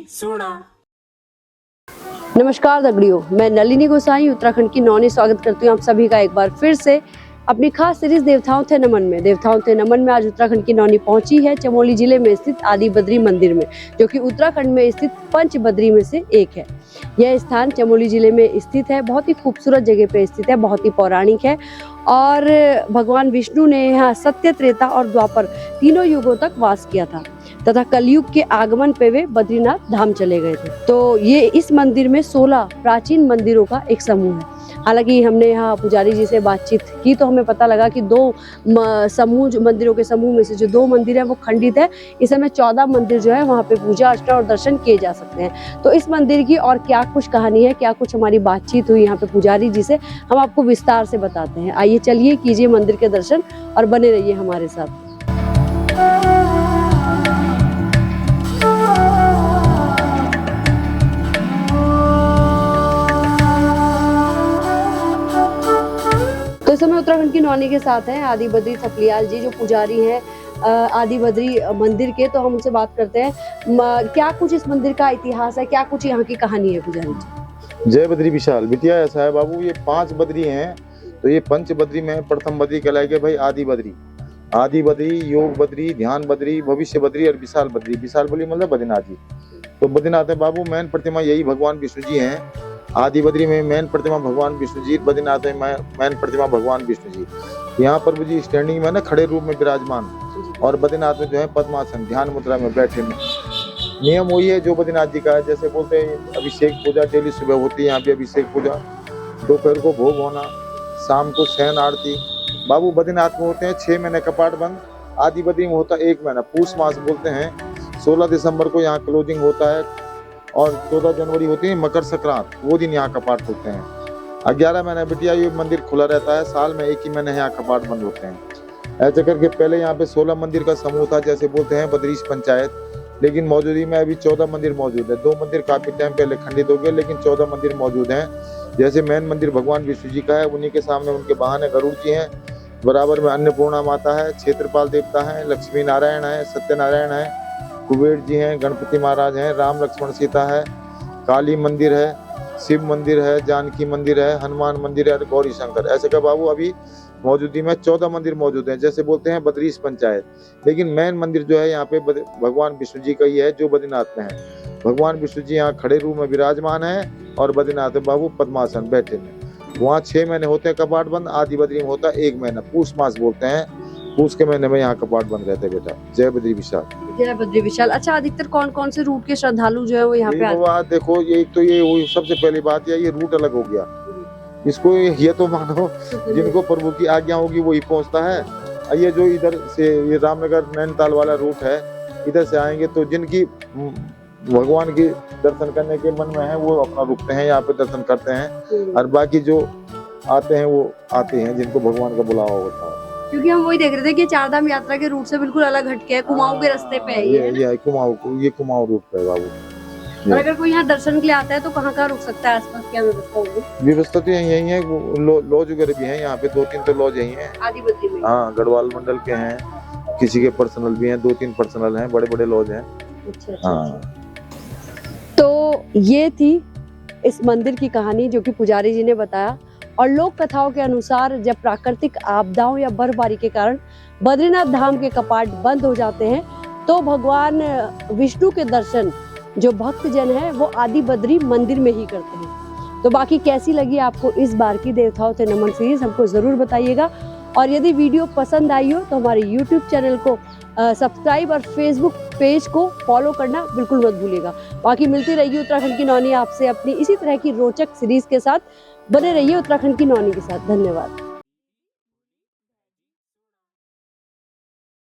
सुना। नमस्कार दगड़ियों, मैं नलिनी गोसाई उत्तराखंड की नौनी स्वागत करती हूँ आप सभी का एक बार फिर से अपनी खास सीरीज देवताओं थे नमन में आज उत्तराखंड की नौनी पहुंची है चमोली जिले में स्थित आदि बद्री मंदिर में, जो कि उत्तराखंड में स्थित पंच बद्री में से एक है। यह स्थान चमोली जिले में स्थित है, बहुत ही खूबसूरत जगह पे स्थित है, बहुत ही पौराणिक है और भगवान विष्णु ने यहाँ सत्य, त्रेता और द्वापर तीनों युगों तक वास किया था तथा कलयुग के आगमन पे वे बद्रीनाथ धाम चले गए थे। तो ये इस मंदिर में 16 प्राचीन मंदिरों का एक समूह है। हालांकि हमने यहाँ पुजारी जी से बातचीत की तो हमें पता लगा कि मंदिरों के समूह में से जो 2 मंदिर है वो खंडित है। इस समय 14 मंदिर जो है वहाँ पे पूजा अर्चना और दर्शन किए जा सकते हैं। तो इस मंदिर की और क्या कुछ कहानी है, क्या कुछ हमारी बातचीत हुई यहाँ पे पुजारी जी से, हम आपको विस्तार से बताते हैं। आइए चलिए कीजिए मंदिर के दर्शन और बने रहिए हमारे साथ। तो इस समय उत्तराखंड की नौनी के साथ हैं आदि बद्री थपलियाल जी, जो पुजारी हैं आदि बद्री मंदिर के। तो हम उनसे बात करते हैं क्या कुछ इस मंदिर का इतिहास है, क्या कुछ यहाँ की कहानी है पुजारी जी। जय बद्री विशाल। बिटिया ऐसा है बाबू, ये 5 बद्री हैं। तो ये पंच बद्री में प्रथम बद्री कहलाएगा भाई आदि बद्री। आदि बद्री, योग बद्री, ध्यान बद्री, भविष्य बद्री और विशाल बद्री। विशाल बद्री मतलब बद्रीनाथ जी। तो बद्रीनाथ है बाबू, मेन प्रतिमा यही भगवान विष्णु जी हैं। आदि बद्री में मेन प्रतिमा भगवान विष्णु जी, बद्रीनाथ में मेन प्रतिमा भगवान विष्णु जी। यहाँ पर जी स्टैंडिंग में ना खड़े रूप में विराजमान, और बद्रीनाथ में जो है पद्मासन ध्यान मुद्रा में बैठे में। नियम वही है जो बद्रीनाथ जी का है। जैसे बोलते हैं अभिषेक पूजा डेली सुबह होती है, यहाँ पे अभिषेक पूजा, दोपहर को भोग होना, शाम को शयन आरती। बाबू बद्रीनाथ में होते हैं 6 महीने कपाट बंद, आदि बद्री में होता है 1 महीना, पूष मास बोलते हैं। 16 दिसंबर को यहाँ क्लोजिंग होता है और 14 जनवरी होती है मकर संक्रांत, वो दिन यहाँ कपाट होते हैं। 11 महीने बिटिया ये मंदिर खुला रहता है, साल में 1 ही महीने यहाँ कपाट बंद होते हैं। ऐसे करके पहले यहाँ पे 16 मंदिर का समूह था, जैसे बोलते हैं बद्रीश पंचायत, लेकिन मौजूदगी में अभी 14 मंदिर मौजूद है। 2 मंदिर काफी टाइम पहले खंडित हो गए, लेकिन 14 मंदिर मौजूद हैं। जैसे मेन मंदिर भगवान विष्णु जी का है, उन्हीं के सामने उनके वाहन है गरुड़ जी हैं, बराबर में अन्नपूर्णा माता है, क्षेत्रपाल देवता है, लक्ष्मी नारायण है, सत्यनारायण है, कुबेर जी हैं, गणपति महाराज हैं, राम लक्ष्मण सीता है, काली मंदिर है, शिव मंदिर है, जानकी मंदिर है, हनुमान मंदिर है और गौरी शंकर। ऐसे का बाबू अभी मौजूदगी में 14 मंदिर मौजूद हैं, जैसे बोलते हैं बद्रीश पंचायत। लेकिन मेन मंदिर जो है यहाँ पे भगवान विष्णु जी का ही है, जो बद्रीनाथ में है। भगवान विष्णु जी यहाँ खड़े रूप में विराजमान है और बद्रीनाथ में बाबू पद्मासन बैठे में। वहाँ 6 महीने होते हैं कपाट बंद, आदि बद्री में होता है 1 महीना, पूष मास बोलते हैं। पूष के महीने में यहाँ कपाट बंद रहते हैं बेटा। जय बद्री विशाल। जय बद्री विशाल। अच्छा, अधिकतर कौन कौन से रूट के श्रद्धालु जो है वो यहाँ पे आते हैं? देखो ये तो ये सबसे पहली बात है, ये रूट अलग हो गया। इसको ये तो मानो जिनको प्रभु की आज्ञा होगी वही पहुंचता है। ये जो इधर से ये रामनगर नैनीताल वाला रूट है, इधर से आएंगे तो जिनकी भगवान की दर्शन करने के मन में है वो अपना रुकते हैं, यहाँ पे दर्शन करते हैं। और बाकी जो आते हैं वो आते हैं जिनको भगवान का बुलावा होता है। क्योंकि हम वही देख रहे थे कि 4 धाम यात्रा के रूट से बिल्कुल अलग हटके है, कुमाऊं के रास्ते पे है ये कुमाऊं रूट पे है बाबू। और अगर कोई यहाँ दर्शन के लिए आता है तो कहाँ रुक सकता है, आसपास क्या व्यवस्था होगी? व्यवस्था तो यही है, लॉज वगैरह भी है यहाँ पे, 2-3 तो लॉज यही है आदि बद्री में। हाँ, गढ़वाल मंडल के हैं, किसी के पर्सनल भी हैं, 2-3 पर्सनल हैं, बड़े बड़े लॉज हैं। अच्छा। हाँ। तो ये थी इस मंदिर की कहानी जो कि पुजारी जी ने बताया। और लोक कथाओं के अनुसार जब प्राकृतिक आपदाओं या बर्फबारी के कारण बद्रीनाथ धाम के कपाट बंद हो जाते हैं तो भगवान विष्णु के दर्शन जो भक्त जन है वो आदि बद्री मंदिर में ही करते हैं। तो बाकी कैसी लगी आपको इस बार की देवताओं से नमन सीरीज, हमको जरूर बताइएगा। और यदि वीडियो पसंद आई हो तो हमारे YouTube चैनल को सब्सक्राइब और Facebook पेज को फॉलो करना बिल्कुल मत भूलिएगा। बाकी मिलती रहेगी उत्तराखंड की नौनी आपसे अपनी इसी तरह की रोचक सीरीज के साथ। बने रहिए उत्तराखंड की नौनी के साथ। धन्यवाद।